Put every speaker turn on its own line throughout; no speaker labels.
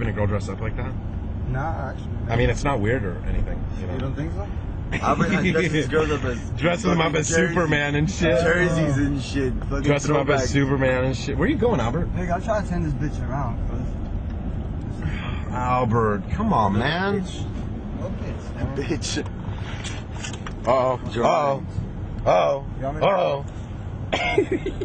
having a girl dress up like that?
Nah, actually.
I mean, it's not weird or anything. You know?
You don't think so? Albert dresses his girls up as
dressing them up as Superman and shit.
Jerseys and shit.
Dressing them up as Superman and shit. Where are you going, Albert?
Hey, I'm trying to send this bitch around.
Albert, come on, man.
Bitch.
Uh-oh. Uh-oh. Uh-oh. Uh-oh.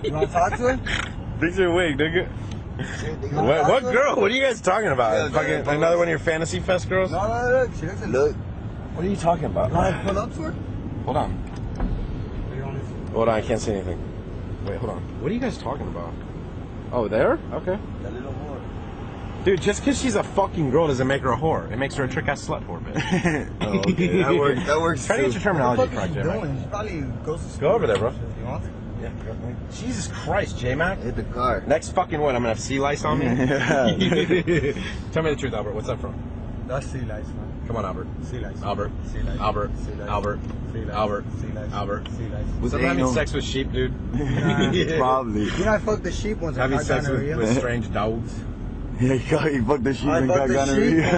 You want to talk to her?
Fix your wig, nigga. What girl? What are you guys talking about?
Yeah,
fucking another one of your Fantasy Fest girls?
No, look. She doesn't look.
What are you talking about?
You want to pull up to her?
Hold on. Hold on, I can't see anything. Wait, hold on. What are you guys talking about? Oh, there? Okay.
That little whore.
Dude, just because she's a fucking girl doesn't make her a whore. It makes her a trick-ass slut whore, bitch.
Oh, okay. That works.
Try to get your terminology correct, J-Mac.
She probably goes to school.
Go over there, bro.
You want to?
Yeah. Jesus Christ, J-Mac.
Hit the car.
Next fucking what? I'm going to have sea lice on me?
Yeah.
Tell me the truth, Albert. What's that from?
That's sea lice, man.
Come on, Albert.
Sea lice.
Albert.
Sea lice.
Albert.
Sea lice.
Albert.
Sea lice.
Albert.
Sea lice.
Albert.
Sea lice.
Was that having sex with sheep, dude?
Nah, probably. You know, I fucked the sheep once.
Having sex with strange dogs?
Yeah, he fucked the sheep and got gonorrhea.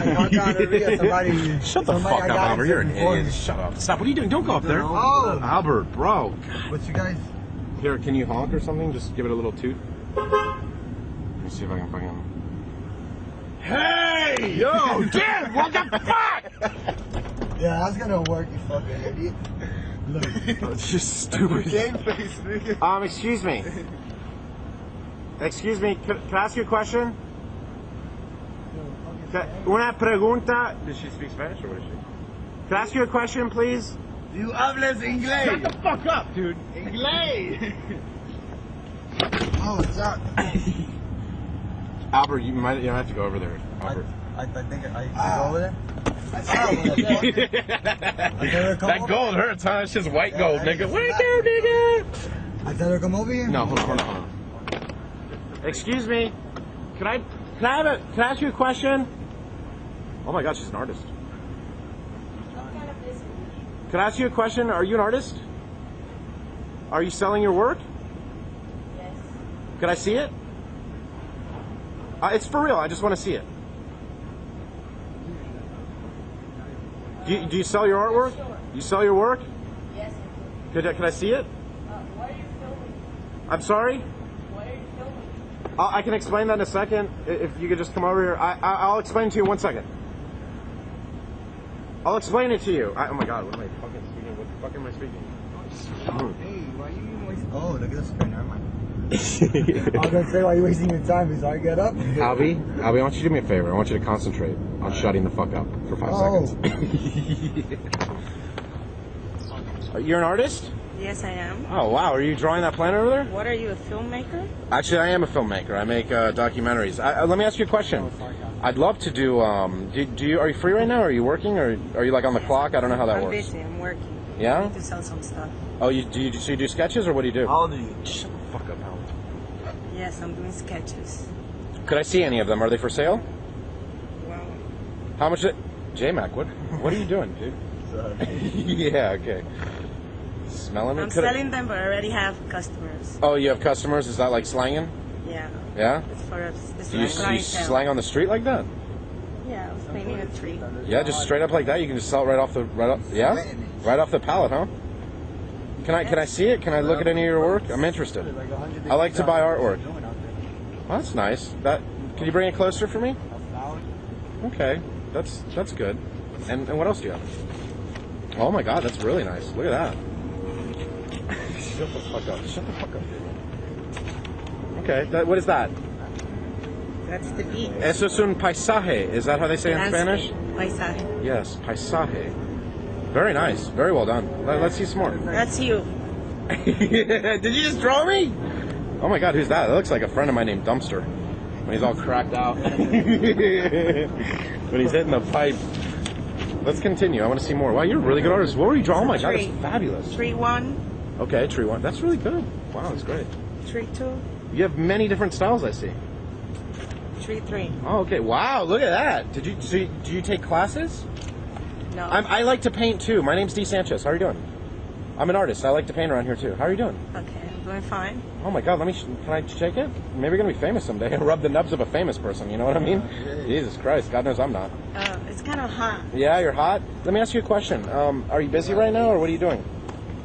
Shut
the fuck up, Albert. You're an idiot. Shut up. Stop. What are you doing? Don't go up there.
Oh.
Albert, bro.
What you guys?
Here, can you honk or something? Just give it a little toot. Let me see if I can fucking... Hey! Yo, dude! What the fuck?
Yeah, that's gonna work, you fucking idiot. Look.
It's just stupid.
Game face, nigga.
Excuse me. Excuse me, can I ask you a question? Una pregunta. Does she speak Spanish or what is she? Can I ask you a question, please?
You hablas inglés.
Shut the fuck up, dude.
Inglés. Oh, what's up?
Albert, you might have to go over there. Albert.
I think I go over there.
That gold hurts, huh? It's just white gold, nigga. White gold, nigga.
I tell her come over here.
No, hold on. Excuse me. Can I ask you a question? Oh my God, she's an artist. Can I ask you a question? Are you an artist? Are you selling your work?
Yes.
Could I see it? It's for real. I just want to see it. Do you sell your artwork?
Sure.
You sell your work?
Yes.
Could I see it?
Why are you filming?
I'm sorry?
Why are you filming?
I can explain that in a second. If you could just come over here. I'll explain it to you in 1 second. I'll explain it to you. Oh my God, what am I fucking speaking? What the fuck am I speaking?
Hey, why are you even wasting? Oh, look at this screen. Never mind. I was gonna say, why are you wasting your time? Is I get up?
Albie, I want you to do me a favor. I want you to concentrate on shutting the fuck up for 5 seconds. You're an artist?
Yes, I am.
Oh wow, are you drawing that plant over there?
What are you, a filmmaker?
Actually, I am a filmmaker. I make documentaries. Let me ask you a question. I'd love to do. Are you free right now? Or are you working, or are you like on the clock? I don't know how that works.
I'm busy. I'm working.
Yeah.
I need to sell some stuff.
Oh, so you do sketches, or what do you do?
How old are you?
Shut the fuck up, Howard.
Yes, I'm doing sketches.
Could I see any of them? Are they for sale?
Wow.
How much? J-Mac, what are you doing, dude? Yeah. Okay. Smelling it.
I'm selling them, but I already have customers.
Oh, you have customers? Is that like slanging?
Yeah.
Yeah.
It's for
Do you slang on the street like that?
Yeah, I was painting a tree.
Yeah, just straight up like that. You can just sell it right off the pallet, huh? Can I see it? Can I look at any of your work? I'm interested. I like to buy artwork. Well, that's nice. Can you bring it closer for me? Okay, that's good. And what else do you have? Oh my God, that's really nice. Look at that. Shut the fuck up. Shut the fuck up, dude. Okay, what is that?
That's the beach.
Eso es un paisaje. Is that how they say it in Spanish?
Paisaje.
Yes, paisaje. Very nice. Very well done. Let's see some more.
That's you.
Did you just draw me? Oh my God, who's that? That looks like a friend of mine named Dumpster. When he's all cracked out. When he's hitting the pipe. Let's continue. I want to see more. Wow, you're a really good artist. What were you drawing? Oh my God, it's fabulous.
Tree 1.
Okay, tree 1. That's really good. Wow, that's great.
Tree 2.
You have many different styles, I see.
Tree 3.
Oh, okay. Wow, look at that. Do you take classes?
No.
I like to paint too. My name's D. Sanchez. How are you doing? I'm an artist. I like to paint around here too. How are you doing?
Okay. Doing fine.
Oh my God, can I shake it? Maybe we're gonna be famous someday. Rub the nubs of a famous person. You know what I mean? Jesus Christ, God knows I'm not.
It's kind of hot.
Yeah, you're hot. Let me ask you a question. Are you busy right now, or what are you doing?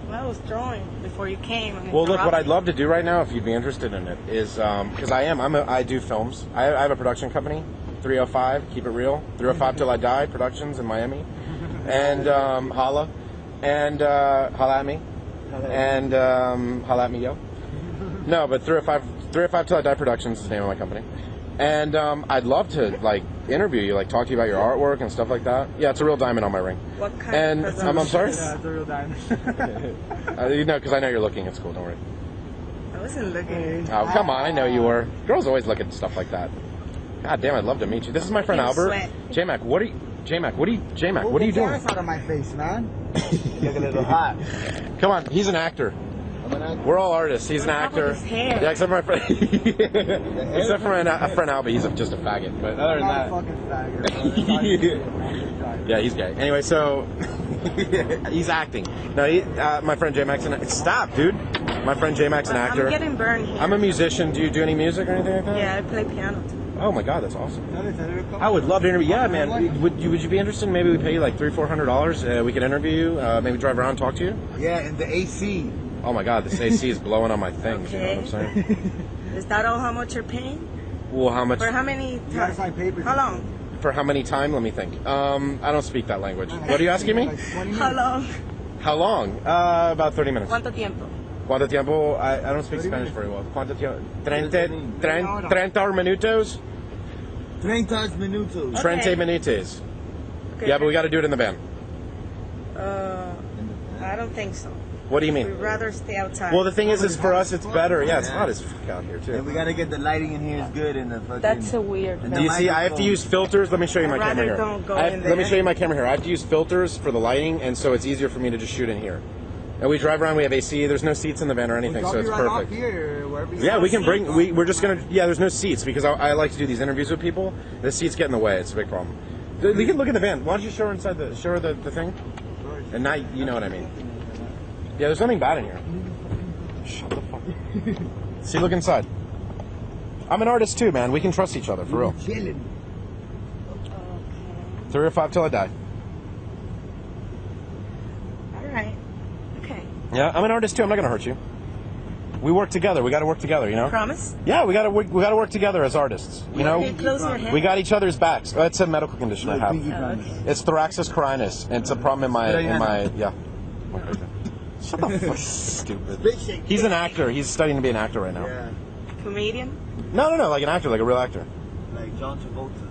Well, I was drawing before you came.
Well, look, what I'd love to do right now, if you'd be interested in it, is because I do films. I have a production company, 305, keep it real, 305 Till I Die Productions in Miami, and holla at me, and holla at me, yo. No, but 305 Till I Die Productions is the name of my company, and I'd love to like interview you, like talk to you about your artwork and stuff like that. Yeah, it's a real diamond on my ring.
What kind
and
of
I'm sorry.
Yeah, it's a real diamond.
You know, because I know you're looking. It's cool. Don't worry.
I wasn't looking.
Oh, come on. I know you were. Girls always look at stuff like that. God damn, I'd love to meet you. This is my friend Albert. J-Mac, what are you doing?
Out of my face, man. You look a little hot.
Come on, he's an actor.
I'm an actor.
We're all artists. He's an
What's wrong
actor.
with his hair?
Yeah, except for my friend. Except for my friend Albert, he's just a faggot. But other than that,
Fucking faggot.
yeah, he's gay. Anyway, so he's acting. No, my friend J-Mac's an actor. Stop, dude. My friend J-Mac's an actor.
I'm getting burned here.
I'm a musician. Do you do any music or anything like that?
Yeah, I play piano too.
Oh my God, that's awesome. I would love to interview. Yeah, man. Would you be interested? Maybe we pay you like $300-$400. We could interview you. Maybe drive around and talk to you.
Yeah, and the AC.
Oh my God, this AC is blowing on my things.
Okay.
You know what I'm saying?
Is that all how much you're paying?
Well, how much?
For how many
You gotta
times?
sign papers.
How long?
For how many time? Let me think. I don't speak that language. What are you asking me?
Like 20 minutes.
How long?
How long? About 30 minutes.
¿Cuánto tiempo?
¿Cuánto tiempo? I don't speak
30
Spanish
minutes.
very well. ¿Cuánto tiempo? 30 minutos?
30 minutos.
Okay.
30 minutos.
Okay.
Yeah, but we got to do it in the van.
I don't think so.
What do you
We'd
mean?
rather stay outside.
Well, the thing is for us, it's better. Yeah, it's hot as fuck out here,
And we
too.
gotta get the lighting in here is good and the fucking...
That's a weird.
And
Do you
thing.
see? I have to use filters. Let me show you my
I'd
camera
rather
here.
don't go in
Let me
there.
show you my camera here. I have to use filters for the lighting, and so it's easier for me to just shoot in here. And we drive around. We have AC. There's no seats in the van or anything, so it's perfect. Yeah, we can bring. We're just gonna. Yeah, there's no seats because I like to do these interviews with people. The seats get in the way. It's a big problem. We can look at the van. Why don't you show her inside show her the thing? And now you know what I mean. Yeah, there's nothing bad in here. Shut the fuck up. See, look inside. I'm an artist too, man. We can trust each other for real.
Chilling.
3 or 5 till I die.
All right. Okay.
Yeah, I'm an artist too. I'm not gonna hurt you. We work together. We got to work together. You know.
Promise?
Yeah, we got to work together as artists. You know.
Okay, close your head.
We got each other's backs. Oh, it's a medical condition I have.
Okay.
It's thoraxis carinus. And it's a problem in my yeah. Shut the fuck, stupid. He's an actor. He's studying to be an actor right now.
Yeah.
Comedian?
No, like an actor, like a real actor.
Like John Travolta.